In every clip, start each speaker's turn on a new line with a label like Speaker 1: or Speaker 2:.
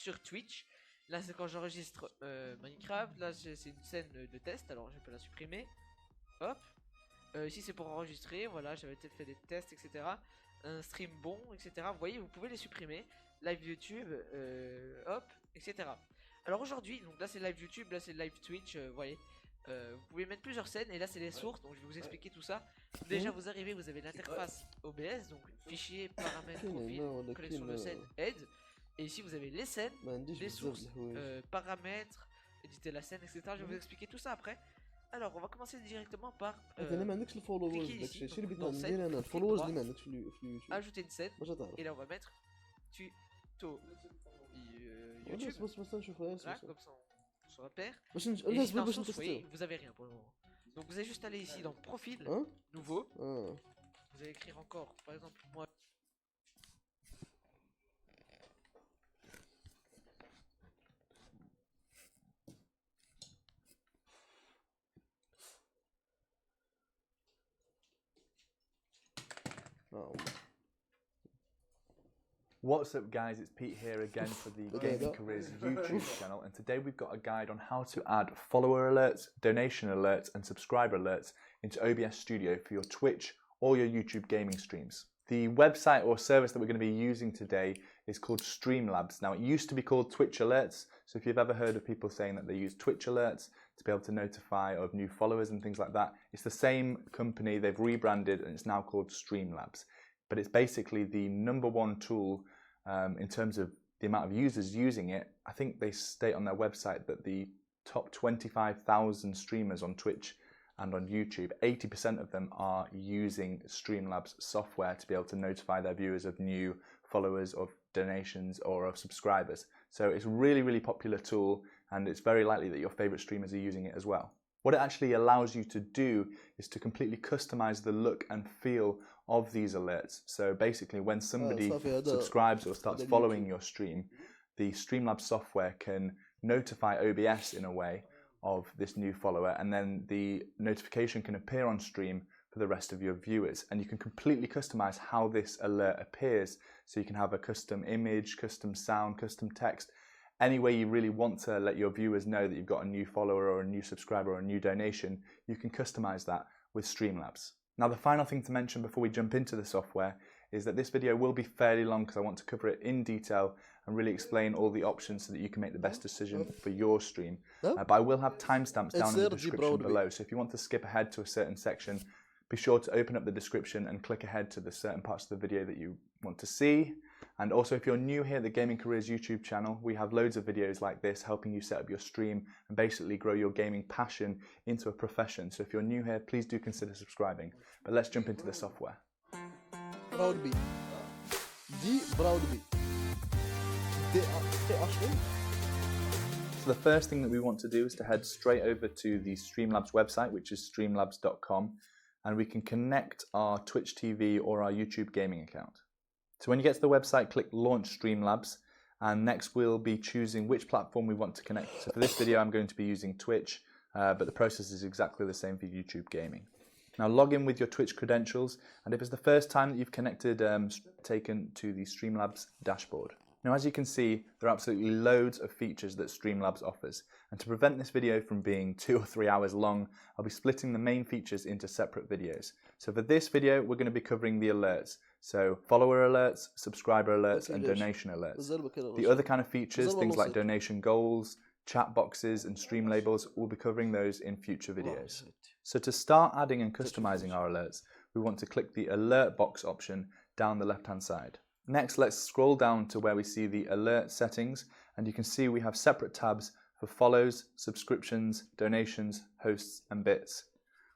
Speaker 1: sur Twitch. Là c'est quand j'enregistre Minecraft. Là c'est une scène de test, alors je peux la supprimer. Hop. Ici c'est pour enregistrer, voilà, j'avais peut-être fait des tests, etc. Un stream bon, etc. Vous voyez, vous pouvez les supprimer. Live YouTube, hop, etc. Alors aujourd'hui, donc là c'est live YouTube, là c'est live Twitch, vous voyez. Vous pouvez mettre plusieurs scènes et là c'est les sources, donc je vais vous expliquer tout ça. Déjà vous arrivez, vous avez l'interface OBS, donc fichier, paramètres, profil, collection de scènes, aide. Et ici vous avez les scènes, les sources, paramètres, éditer la scène, etc. Je vais vous expliquer tout ça après. Alors on va commencer directement par cliquer ici dans scène, ajouter une scène, et là on va mettre tuto YouTube, là comme ça on se repère. Et ici dans source, vous voyez, vous avez rien pour le moment. Donc vous allez juste aller ici dans profil, nouveau, vous allez écrire encore, par exemple moi.
Speaker 2: What's up guys, it's Pete here again for the Gaming Careers YouTube channel, and today we've got a guide on how to add follower alerts, donation alerts and subscriber alerts into OBS Studio for your Twitch or your YouTube gaming streams. The website or service that we're going to be using today is called Streamlabs. Now it used to be called Twitch Alerts, so if you've ever heard of people saying that they use Twitch Alerts to be able to notify of new followers and things like that, it's the same company, they've rebranded and it's now called Streamlabs. But it's basically the #1 tool in terms of the amount of users using it. I think they state on their website that the top 25,000 streamers on Twitch and on YouTube, 80% of them are using Streamlabs software to be able to notify their viewers of new followers, of donations or of subscribers. So it's a really, really popular tool, and it's very likely that your favorite streamers are using it as well. What it actually allows you to do is to completely customize the look and feel of these alerts. So basically when somebody subscribes or starts following your stream, the Streamlabs software can notify OBS in a way of this new follower, and then the notification can appear on stream for the rest of your viewers. And you can completely customize how this alert appears. So you can have a custom image, custom sound, custom text, any way you really want to let your viewers know that you've got a new follower or a new subscriber or a new donation, you can customize that with Streamlabs. Now the final thing to mention before we jump into the software is that this video will be fairly long because I want to cover it in detail and really explain all the options so that you can make the best decision for your stream. But I will have timestamps down in the description below, so if you want to skip ahead to a certain section, be sure to open up the description and click ahead to the certain parts of the video that you want to see. And also if you're new here at the Gaming Careers YouTube channel, we have loads of videos like this helping you set up your stream and basically grow your gaming passion into a profession. So if you're new here, please do consider subscribing. But let's jump into the software.
Speaker 3: theBrownb. theBrownb.
Speaker 2: So the first thing that we want to do is to head straight over to the Streamlabs website, which is streamlabs.com, and we can connect our Twitch TV or our YouTube gaming account. So when you get to the website, click Launch Streamlabs, and next we'll be choosing which platform we want to connect. So for this video, I'm going to be using Twitch, but the process is exactly the same for YouTube gaming. Now log in with your Twitch credentials, and if it's the first time that you've connected, taken to the Streamlabs dashboard. Now as you can see, there are absolutely loads of features that Streamlabs offers, and to prevent this video from being 2 or 3 hours long, I'll be splitting the main features into separate videos. So for this video, we're going to be covering the alerts. So follower alerts, subscriber alerts and donation alerts. The other kind of features, things like donation goals, chat boxes and stream labels, we'll be covering those in future videos. So to start adding and customizing our alerts, we want to click the alert box option down the left hand side. Next, let's scroll down to where we see the alert settings, and you can see we have separate tabs for follows, subscriptions, donations, hosts and bits.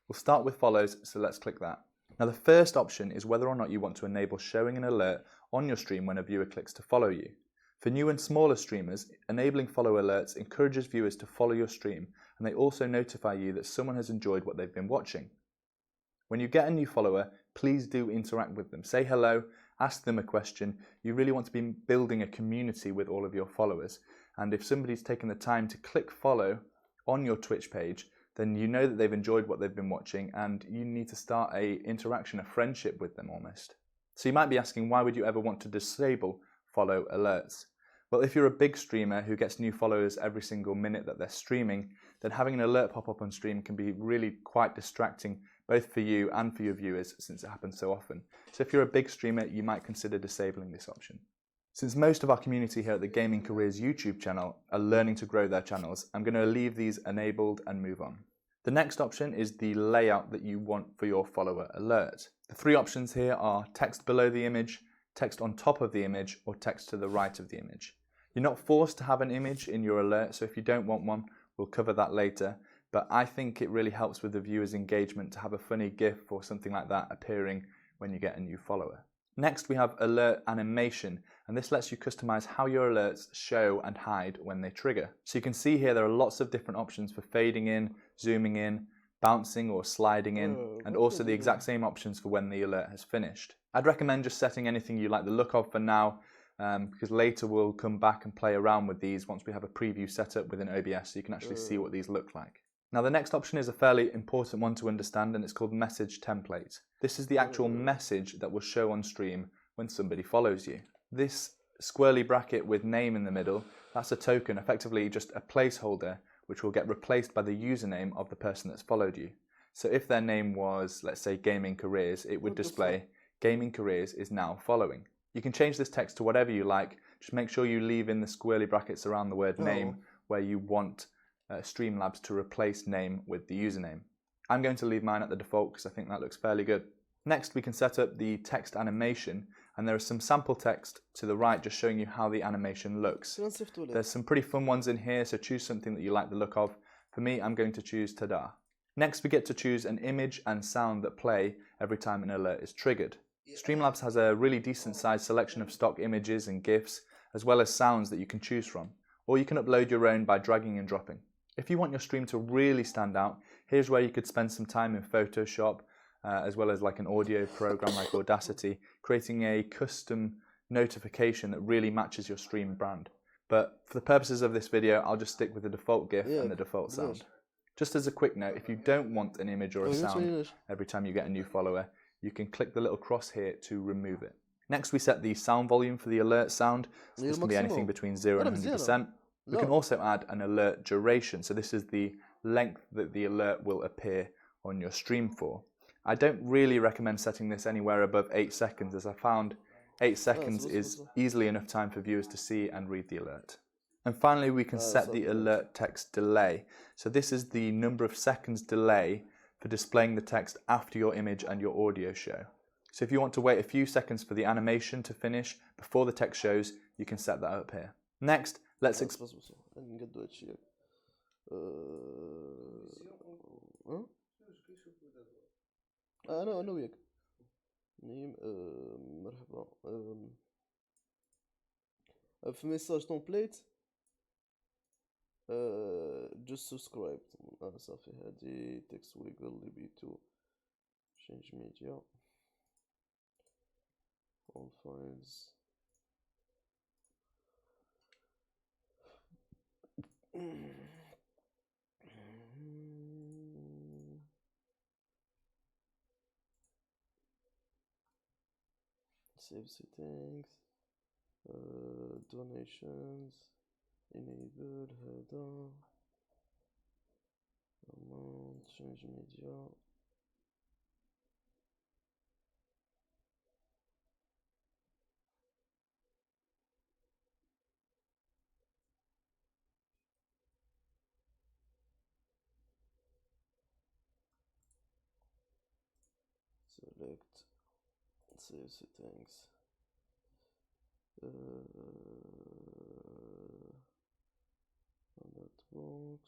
Speaker 2: We'll start with follows, so let's click that. Now the first option is whether or not you want to enable showing an alert on your stream when a viewer clicks to follow you. For new and smaller streamers, enabling follow alerts encourages viewers to follow your stream, and they also notify you that someone has enjoyed what they've been watching. When you get a new follower, please do interact with them. Say hello, ask them a question. You really want to be building a community with all of your followers, and if somebody's taken the time to click follow on your Twitch page, then you know that they've enjoyed what they've been watching, and you need to start a interaction, a friendship with them almost. So you might be asking, why would you ever want to disable follow alerts? Well, if you're a big streamer who gets new followers every single minute that they're streaming, then having an alert pop up on stream can be really quite distracting, both for you and for your viewers, since it happens so often. So if you're a big streamer, you might consider disabling this option. Since most of our community here at the Gaming Careers YouTube channel are learning to grow their channels, I'm going to leave these enabled and move on. The next option is the layout that you want for your follower alert. The three options here are text below the image, text on top of the image, or text to the right of the image. You're not forced to have an image in your alert, so if you don't want one, we'll cover that later. But I think it really helps with the viewer's engagement to have a funny GIF or something like that appearing when you get a new follower. Next, we have alert animation, and this lets you customize how your alerts show and hide when they trigger. So you can see here there are lots of different options for fading in, zooming in, bouncing or sliding in, and also the exact same options for when the alert has finished. I'd recommend just setting anything you like the look of for now, because later we'll come back and play around with these once we have a preview set up within OBS so you can actually see what these look like. Now the next option is a fairly important one to understand, and it's called message template. This is the actual message that will show on stream when somebody follows you. This squirrely bracket with name in the middle, that's a token, effectively just a placeholder, which will get replaced by the username of the person that's followed you. So if their name was, let's say, Gaming Careers, it would display Gaming Careers is now following. You can change this text to whatever you like, just make sure you leave in the squirrely brackets around the word name where you want Streamlabs to replace name with the username. I'm going to leave mine at the default because I think that looks fairly good. Next, we can set up the text animation, and there is some sample text to the right just showing you how the animation looks. There's some pretty fun ones in here, so choose something that you like the look of. For me, I'm going to choose Tada. Next, we get to choose an image and sound that play every time an alert is triggered. Streamlabs has a really decent sized selection of stock images and GIFs, as well as sounds that you can choose from, or you can upload your own by dragging and dropping. If you want your stream to really stand out, here's where you could spend some time in Photoshop, as well as like an audio program like Audacity, creating a custom notification that really matches your stream brand. But for the purposes of this video, I'll just stick with the default GIF and the default sound. Just as a quick note, if you don't want an image or a sound every time you get a new follower, you can click the little cross here to remove it. Next, we set the sound volume for the alert sound. So this can be anything between 0 and 100%. We can also add an alert duration. So this is the length that the alert will appear on your stream for. I don't really recommend setting this anywhere above 8 seconds, as I found 8 seconds is easily enough time for viewers to see and read the alert. And finally, we can set the alert text delay. So this is the number of seconds delay for displaying the text after your image and your audio show. So if you want to wait a few seconds for the animation to finish before the text shows, you can set that up here. Next, let's
Speaker 3: أنا وياك نيم مرحبا في ميساج تمبليت just subscribe صافي هادي text wiggle لبيتو change media all files save settings donations enable header amount change media select save settings on that box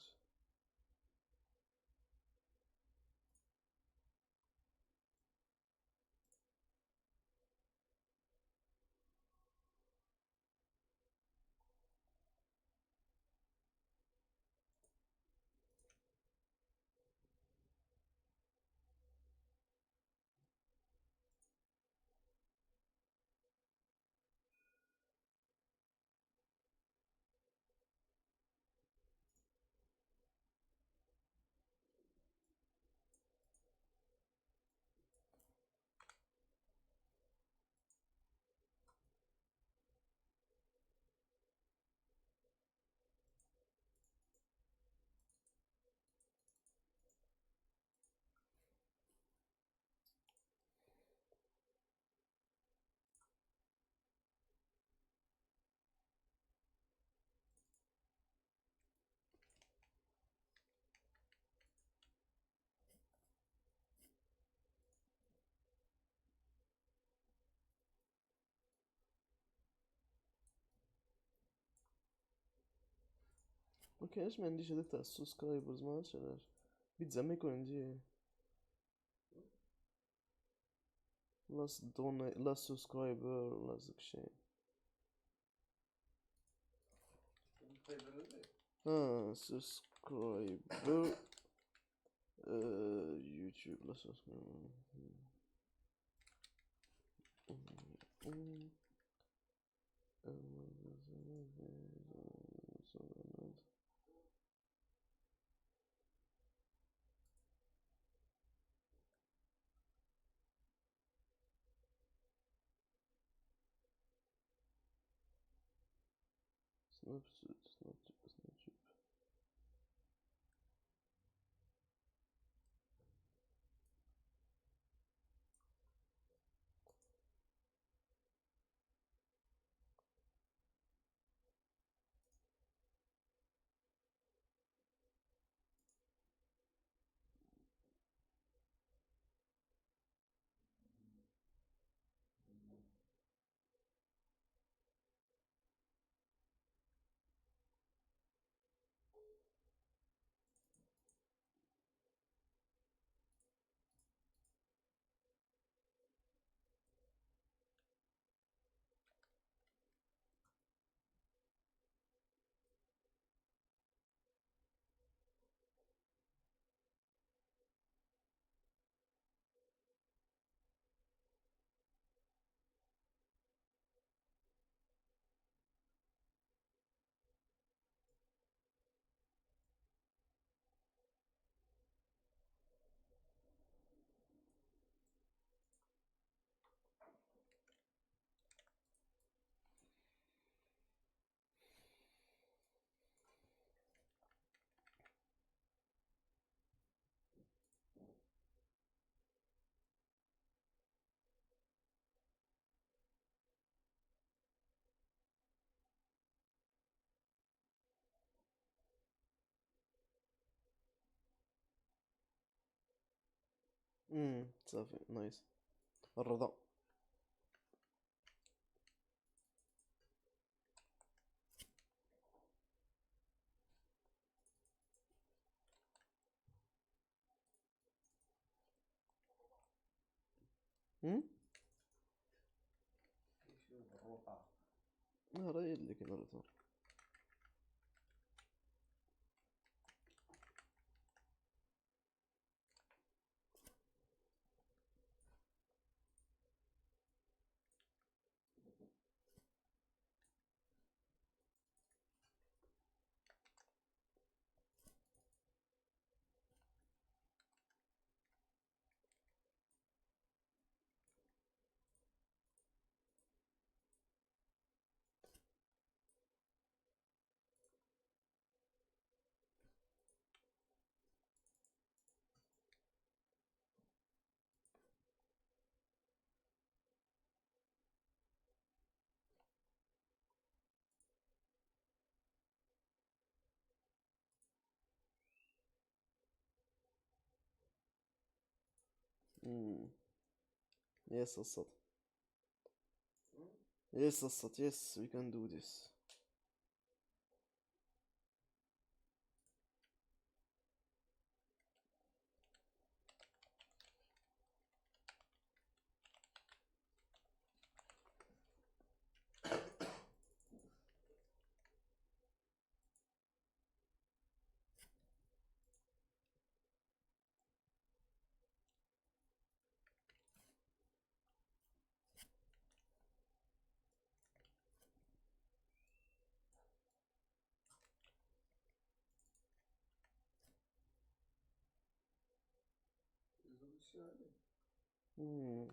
Speaker 3: ما كاينش، ما عنديش هداك تاع السبسكرايبرز، ما عرفتش علاش. بغيت زعما يكون عندي لا سبسكرايبر ولا داكشي. سبسكرايبر يوتيوب لا سبسكرايبر. Snapchat. صافي نايس. الرضا. راه هي اللي كاين الرضا. Yes, Assad. Yes, Assad. Yes, we can do this.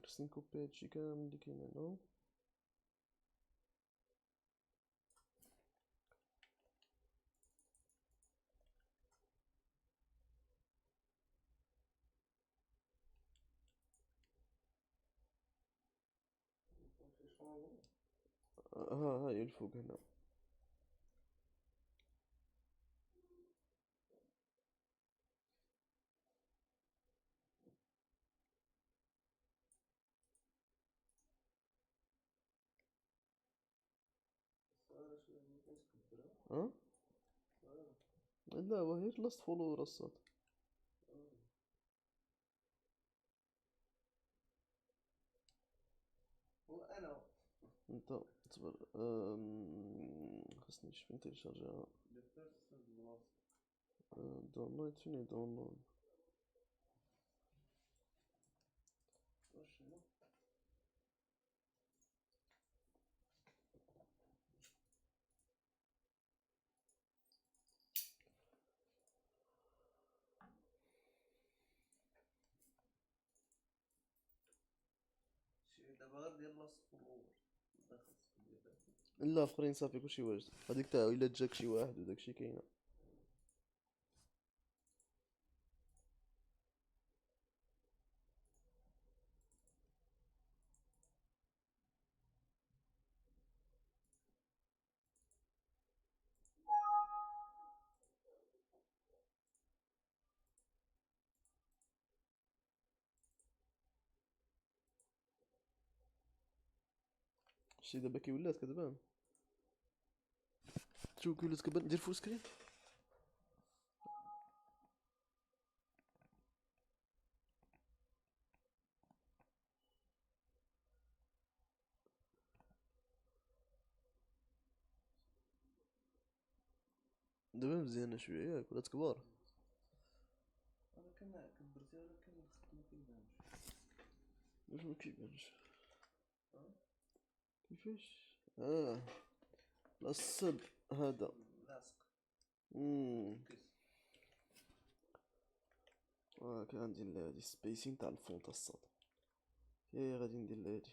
Speaker 3: خصني نكوبي هادشي كامل اللي كاين هنا. ها هي الفوق هنا. ها لا وهي لاست فولور الصاد.
Speaker 4: وانا
Speaker 3: انت تصبر خاصني نشوف فين تيليشارجيها. داونلود فين داونلود؟
Speaker 4: دابا غير ديال لاست فولور
Speaker 3: لا اخرين صافي كلشي واجد. هذيك تاع الا جاك شي واحد وداكشي كاينه. شتي دابا كي ولات كتبان. شوف كي ولات كتبان. دير فول سكرين. دابا مزيانه شويه ياك ولات كبار.
Speaker 4: انا كبرتها ولكن الخط ما كيبانش.
Speaker 3: واش ما كيبانش
Speaker 4: أه؟
Speaker 3: كيفاش؟ لا الصد هذا
Speaker 4: لاصق كيس.
Speaker 3: كان غندير لها هادي سبيسين تاع الفونت الصاد. هي غادي ندير لها هادي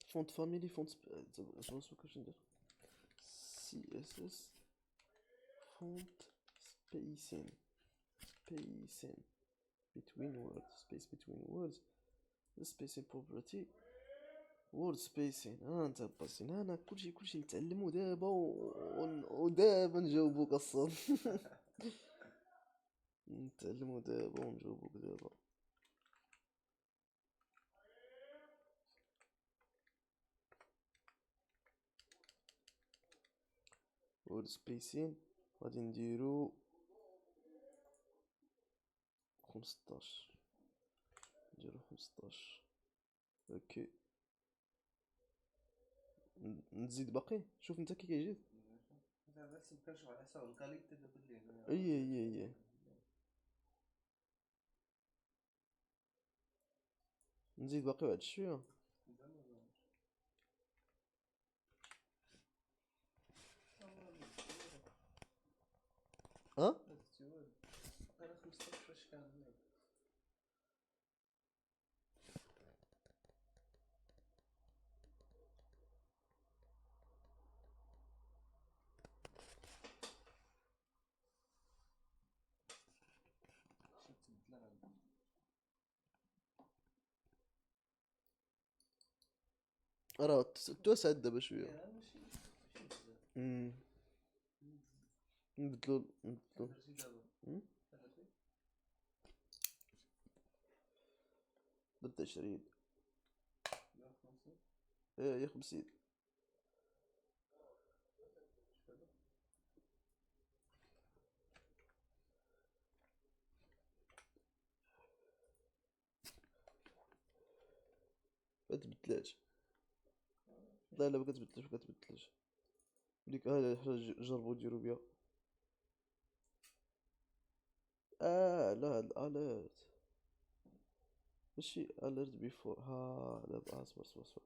Speaker 3: فونت فاميلي فونت شنو اسمو كيفاش ندير CSS فونت spacing between words space between words the spacing property word spacing. انت باسين انا كلشي نتعلمو دابا ودابا نجاوبوك الصاد. نتعلمو دابا ونجاوبوك دابا. word spacing غادي نديرو 15. اوكي نزيد باقي. شوف انت كي كيجي.
Speaker 4: دابا كنشوف على حساب الكاليتي دابا اللي هنا.
Speaker 3: اي نزيد باقي واحد شويه. ها
Speaker 4: انا 15 فاش كان
Speaker 3: راه توسع دابا شويه. نبدلو درت 20. يا 50. ما تبدلاش. لا ما كتبدلش ديك هذا حاجه جربوا ديروا بها. لا هاد الاليرت ماشي اليرت بيفور. دابا اصبر خصنا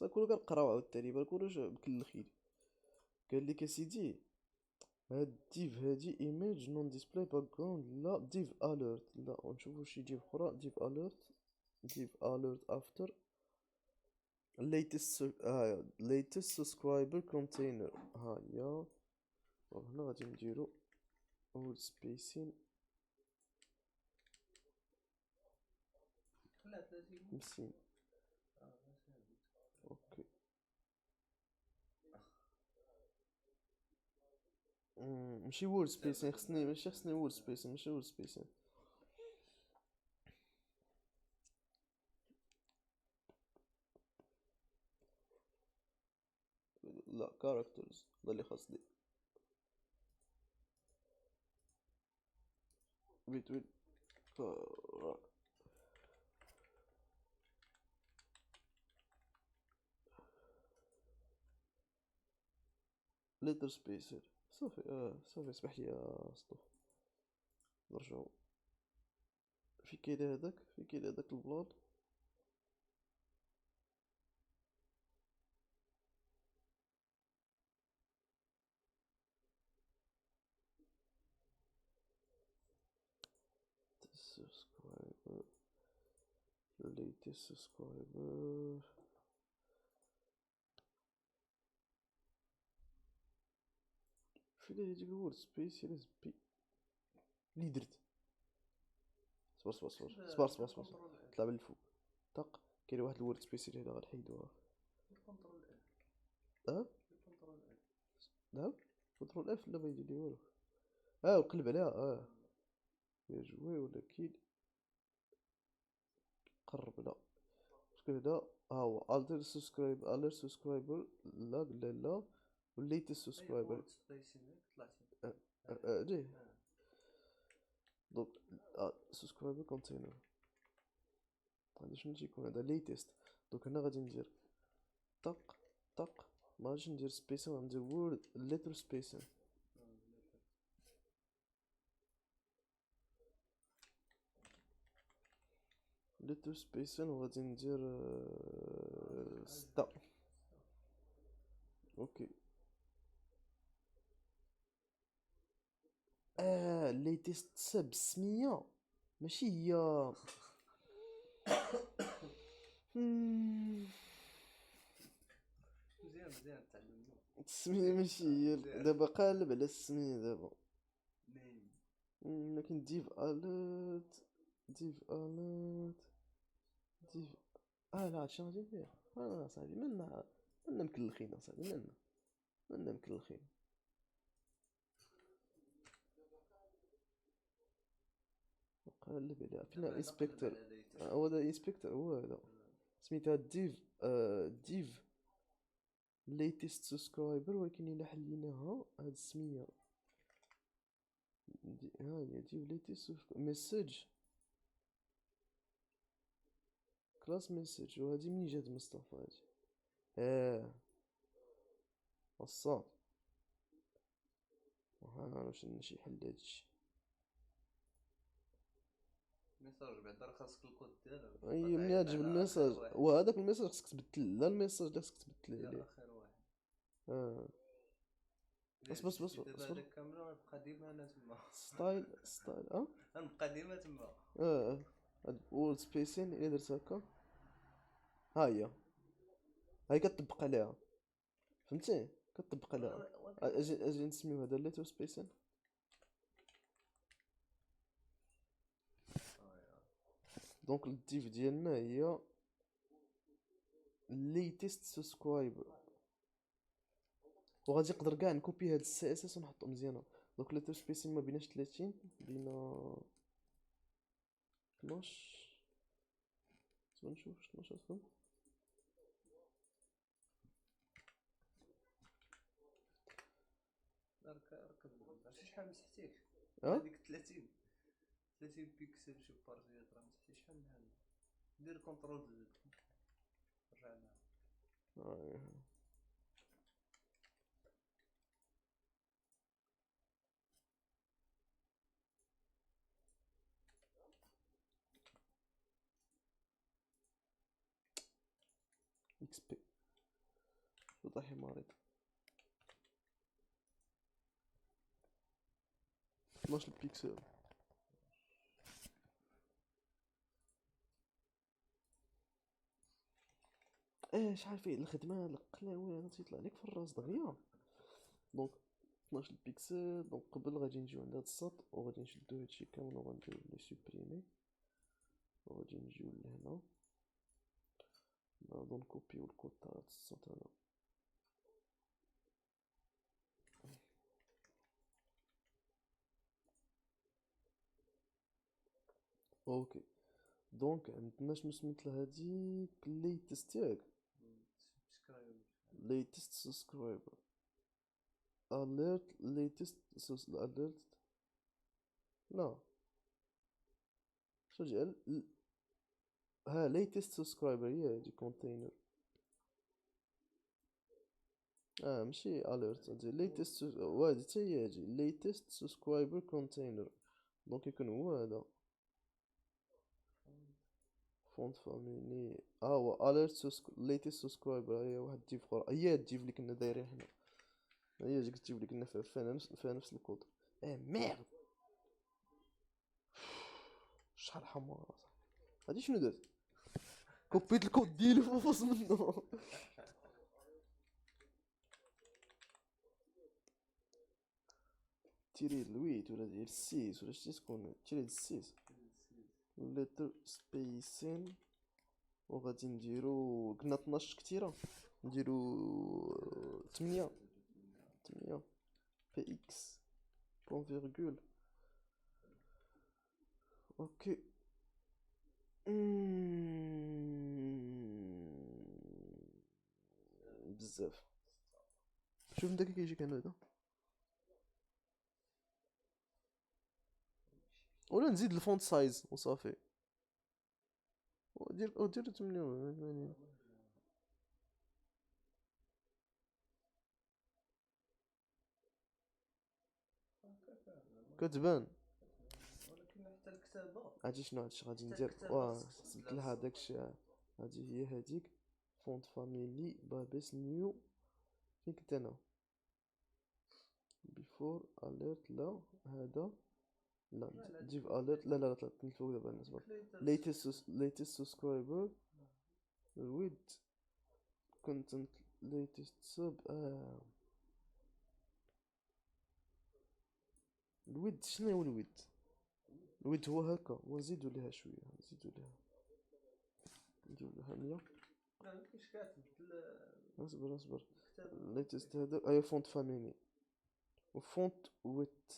Speaker 3: نكونو كنقراو عاوتاني منكونوش مكلخين. قال لك اسيدي هاد ديف هادي ايميج نون ديسبلاي باك جراوند لا ديف اليرت. لا ونشوفو شي ديف اخرى ديف اليرت افتر latest subscriber container. هيا هنا غادي نديرو word spacing 50. اوكي ماشي word spacing خصني word spacing لا كاركترز هذا اللي خاص لي. بتوين ليتر سبيسر. صافي صافي اسمح لي يا سطوح نرجعو. فين كاين هذاك البلان. subscriber latest subscriber فين هاديك الورد سبيس يا بي اللي درت. صبر طلع من الفوق طق. كاين واحد الورد سبيس اللي هنا غنحيدوها.
Speaker 4: كنترول اف
Speaker 3: اه
Speaker 4: كنترول اف
Speaker 3: نعم كنترول اف لا ما يدير لي والو. وقلب عليها يا جوي. ولكن قرب لا باسكو هنا هو التر سبسكرايبر لا قلنا لا والليتست سبسكرايبر جي دونك سبسكرايبر كونتينر هذا شنو تيكون هذا ليتست. دونك هنا غادي ندير طق ما غاديش ندير سبيسين غندير وورد ليتر سبيسين. ليتر سبيسين وغادي ندير 6. اوكي ليتست سب 600 ماشي هي.
Speaker 4: مزيان تعلمنا.
Speaker 3: السمية ماشي هي دابا قالب على السمية دابا. لكن ديف اليرت لا هادشي غادي ندير صاحبي منا مكلخين اصاحبي منا مكلخين. قالب عليها فين انسبكتور. هو هذا انسبكتور هو هذا سميتها ديف ليتست سبسكرايبر. ولكن الا حليناها هاد السمية ها هي ديف ليتست ميساج كلاس ميساج. وهادي منين جات مصطفى هادي وصات واش نمشي حل هادشي.
Speaker 4: ميساج بعدا راه خاصك الكود ديالو.
Speaker 3: منين تجيب الميساج وهذاك الميساج خصك تبدل لا الميساج اللي خصك تبدل عليه.
Speaker 4: اخر واحد
Speaker 3: بس
Speaker 4: دابا هذاك كامل غنبقى ديما انا تما.
Speaker 3: ستايل
Speaker 4: غنبقى ديما تما.
Speaker 3: هاد وورد سبيسين الا درت هكا ها هي كتطبق عليها فهمتي كتطبق عليها. اجي نسميو هذا ليتر سبيسين. دونك الديف ديالنا هي ليتست سبسكرايبر. وغادي نقدر كاع نكوبي هاد السي اس اس ونحطو مزيانه. دونك ليتر سبيسين ما بيناش 30 بين 12 نشوف 12 فهم.
Speaker 4: عرفتي شحال مسحتيك هذيك 30 بيكسل شوف بارزيات راه مسحتي شحال من هذا. دير كنترول زد رجعنا
Speaker 3: اكس بي وضحي مريض 12 بيكسل. شحال فيه الخدمه القلاوي هذا تيطلع لك في الراس دغيا. دونك 12 بيكسل. دونك قبل غادي نجيو عند هاد السط وغادي نشدو هادشي كامل وغنديرو لي سوبريمي وغادي نجيو لهنا نعاودو نكوبيو الكود تاع هاد السط هذا. اوكي دونك عندنا شنو سميت لهاديك الليتست ياك latest subscriber alert alert لا شو جي ها latest subscriber هي هادي container ماشي alert هادي latest وهادي حتى هي هادي latest subscriber container دونك يكون هو هذا فونت فاميلي هو alert latest subscriber هي واحد الديف اخرى هي الديف اللي كنا دايرين حنا هي ديك الديف اللي كنا فيها نفس الكود ميرد شحال حمار هادي شنو درت كوبيت الكود ديالو فوز منه تيري الويت ولا ديال السيس ولا شتي تكون تيري السيس لتر سبيسين وغادي نديرو كنا 12 كتيرة نديرو 8 بي اكس بون فيرغول اوكي بزاف شوف داك كيجيك هنا ولا نزيد الفونت سايز وصافي ودير 88 كتبان
Speaker 4: ولكن حتى الكتابة
Speaker 3: عرفتي شنو هادشي غادي
Speaker 4: حتى
Speaker 3: ندير
Speaker 4: الكتابة خصك تحسب
Speaker 3: سبت لها داكشي هادي هي هاديك فونت فاميلي بابيس نيو فين كنت انا بيفور اليرت لا هذا لا جيب اليرت لا طلعت من الفوق دابا بالنسبه latest subscriber with content latest sub الويد شنو هو الويد هو هكا ونزيدو ليها شويه نديرو لها 100
Speaker 4: لا مكاينش كاتب
Speaker 3: اصبر latest هذا اي فونت فاميلي وفونت ويت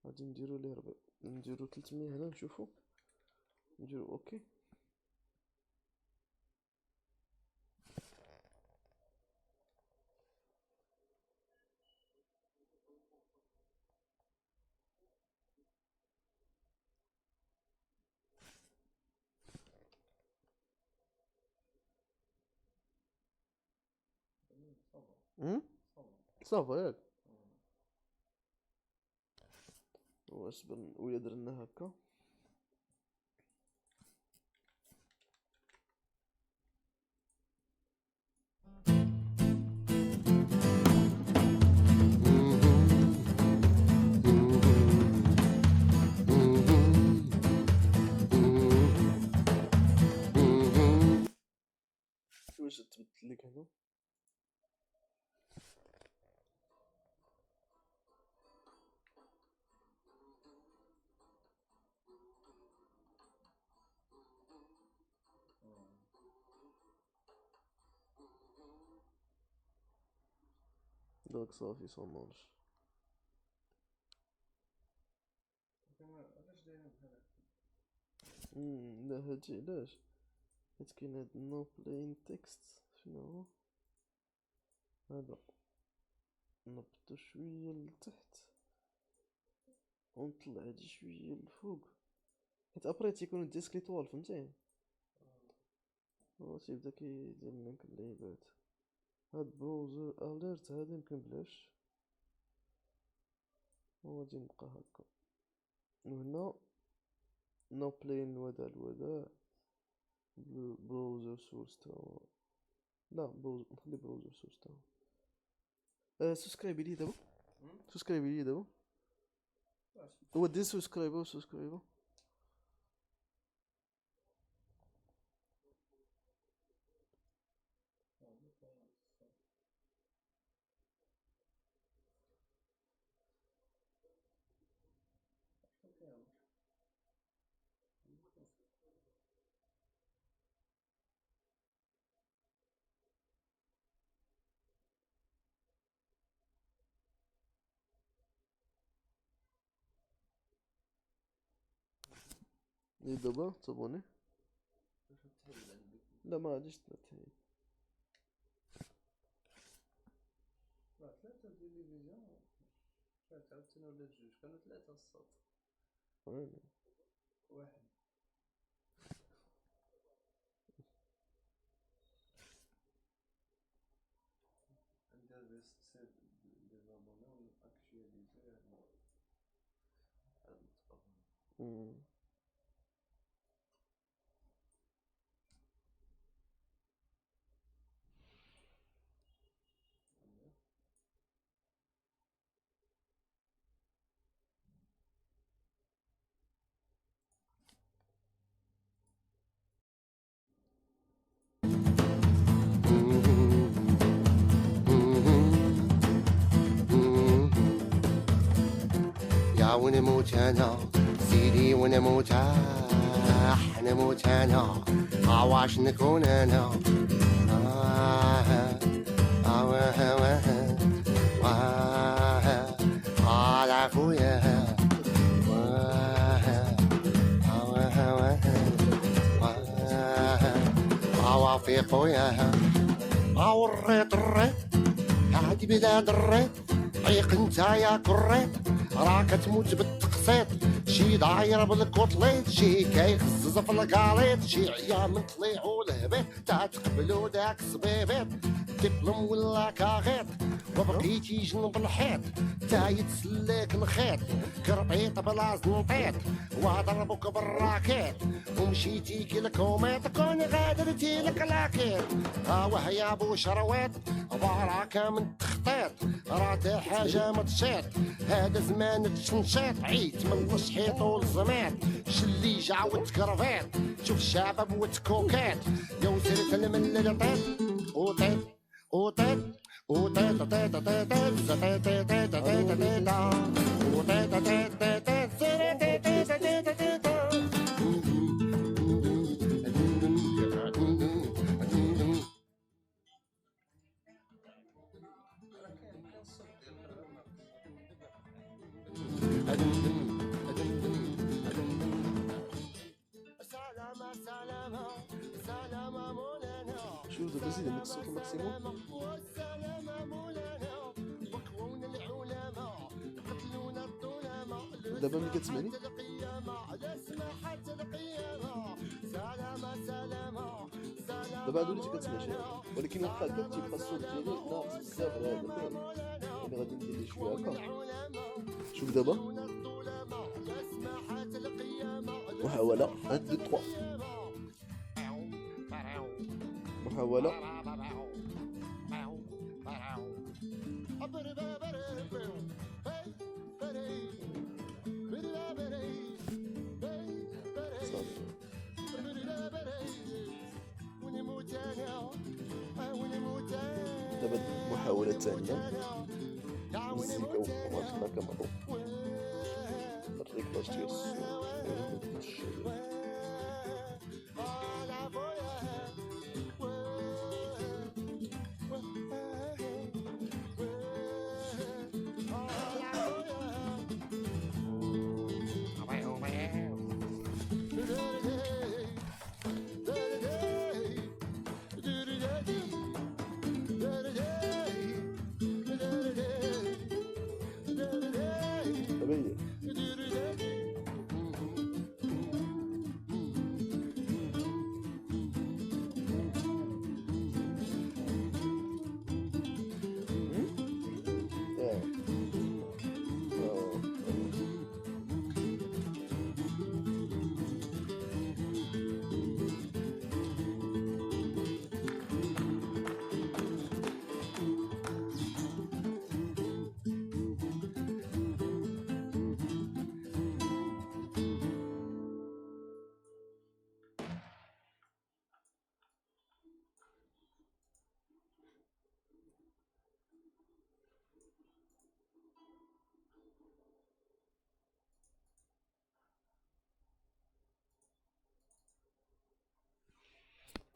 Speaker 3: غادي نديرو ليه نديرو 300 هنا نشوفو نديرو اوكي صافا ياك واصبر ويا درنا هكا واش تبدل لك هنا داك صافي صمارش
Speaker 4: علاش دايرين بحال
Speaker 3: لا هادشي علاش حيت كاين هاد نو بلاين تكست شنو هو هذا نبطو شويه لتحت ونطلع هادي شويه لفوق حيت ابري تيكونو ديسك طوال فهمتي هو تيبدا كيدير لنا اللعيبات هاد بروزر اليرت هادي يمكن بلاش وغادي نبقى هكا وهنا نو بلاين الوداع بروزر سورس تاو لا نخلي بروزر سورس تاو سبسكرايبي لي دابا هو دير سبسكرايبو لي دابا تابوني لا ما غاديش تبات
Speaker 4: ثلاثة تلفزيون عاوتاني ولا جوج كانوا ثلاثة الصوت
Speaker 3: وين
Speaker 4: واحد ندير سيف دي زابوني اكتواليزي
Speaker 5: يا ونموت انا سيدي ونموت نموت انا عواش نكون انا على خويا في خويا او الريط هادي بلاد الريط عيق انت يا كريط راك تموت بالتقسيط شي داير بالكوطليط شي كيخزز في الكاليط شي عيا من طليعو الهبيط تا تقبلو داك الصبيبيط دبلوم ولا كاغيط وبقيتي جنب الحيط تا يتسلاك الخيط كرطيط بلا زنطيط وضربوك بالراكيت ومشيتي كيلكوميط كون غادرتي لك لاكيت وهيا بو شرويط باراكا من التخطيط راه حاجه متشيط هذا زمان التنشيط عيت من الشحيط والزميط شلي جا وتكرفيط شوف الشباب وتكوكيت يا وزرت الملل طيط وطيط وطيط وطيط طيط طيط طيط طيط طيط وطيط طيط
Speaker 3: شوف دابا زيد عندك الصوت الماكسيموم دابا ملي كتسمعني دابا هادو اللي كتسمع شي ولكن واخا هكا تيبقى الصوت ديالي ناقص بزاف على هذا يعني غادي ندير ليه شويه هكا شوف دابا محاولة 1 2 3 محاولة دابا المحاولة الثانية مزيكا وما كنهضرو الريكلاج ديال الصوت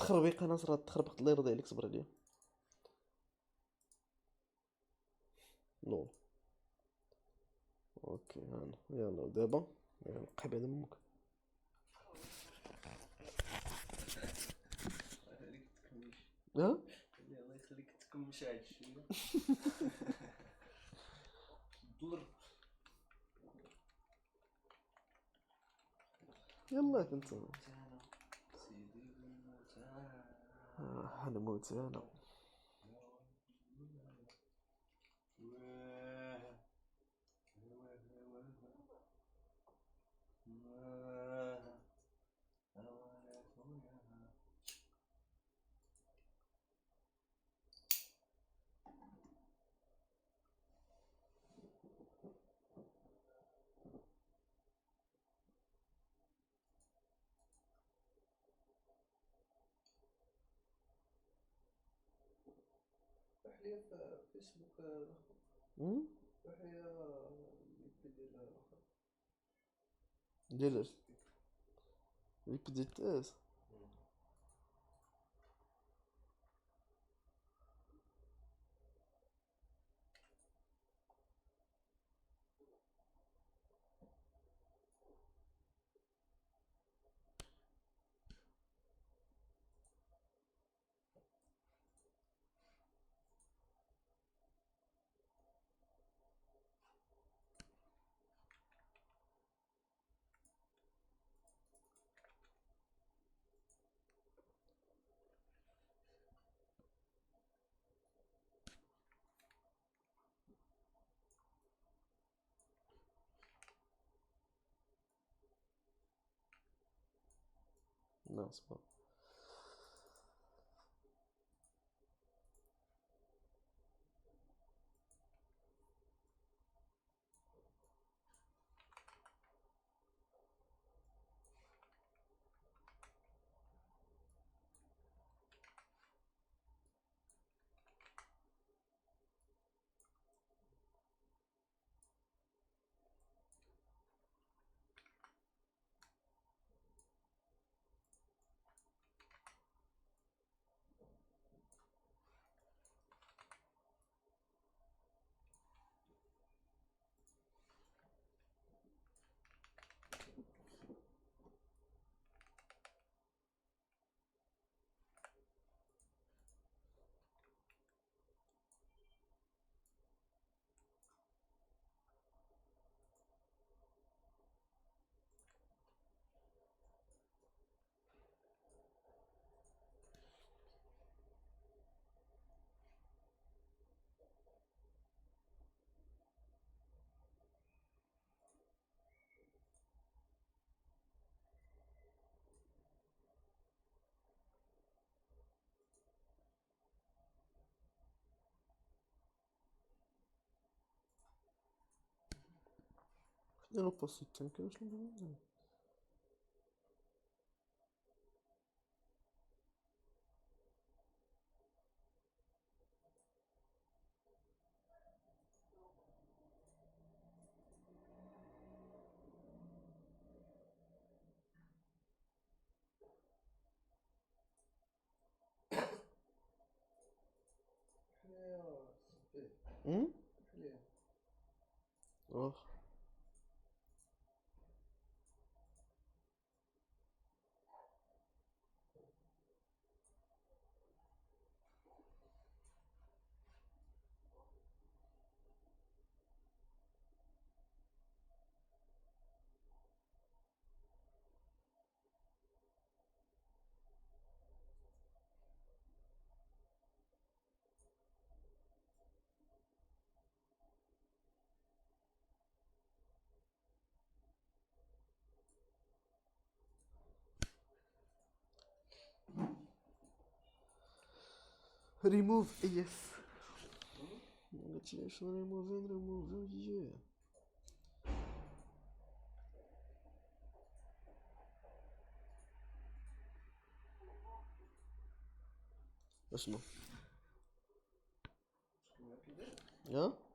Speaker 3: تخربيق ناصر هاد التخربيق الله يرضي عليك صبر عليا نو اوكي هانا يلا دابا يلا قحب على امك
Speaker 4: هذيك التكميش
Speaker 3: ها
Speaker 4: الله يخليك خصكم مشاهد شويه دولار
Speaker 3: يلا كنت
Speaker 4: تاعنا سيدي المتعال
Speaker 3: حنموت انا
Speaker 4: تحية في فيسبوك
Speaker 3: أمم؟
Speaker 4: تحية يبي ديال الآخر
Speaker 3: ديال يبدي التاس لا صبر نديرو بوست التانك واش نبغي
Speaker 4: حنايا صبي
Speaker 3: أمم؟
Speaker 4: حنايا
Speaker 3: واخا ريموف يس قلتلي واش ريموف ياه اشنو
Speaker 4: شكون كيدير
Speaker 3: ها